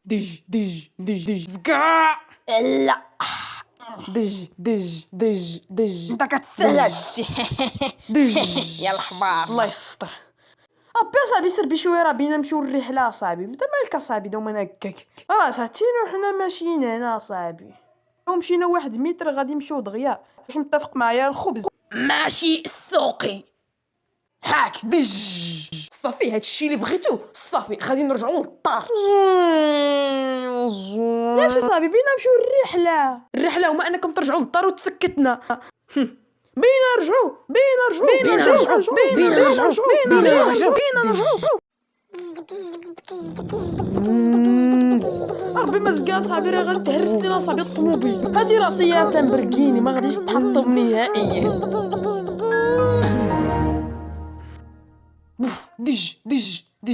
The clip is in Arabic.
دج دج دج دج زكا. لا دج دج دج دج انت كتستاهل هادشي. دج. يا الحمار الله يستر. ابي صاحبي سير بشويه راه بينا نمشيو للرحله صاحبي. انت مالك صاحبي دوما هكاك؟ راه ساعتين وحنا ماشيين هنا صاحبي. ومشينا 1 متر غادي نمشيو دغيا. واش متفق معايا؟ الخبز ماشي السوقي هاك دج. صافي هادشي اللي بغيتو صافي غادي نرجعوا للدار. علاش صاحبي بينا نمشيو الرحله هما انكم ترجعوا للدار وتسكتنا. بينا نرجعوا ربي ما زكا صاحبي راه غتهرس لينا صاحبي الطوموبيل. هادي راسيات لامبرغيني ما غاديش تحطم نهائيا.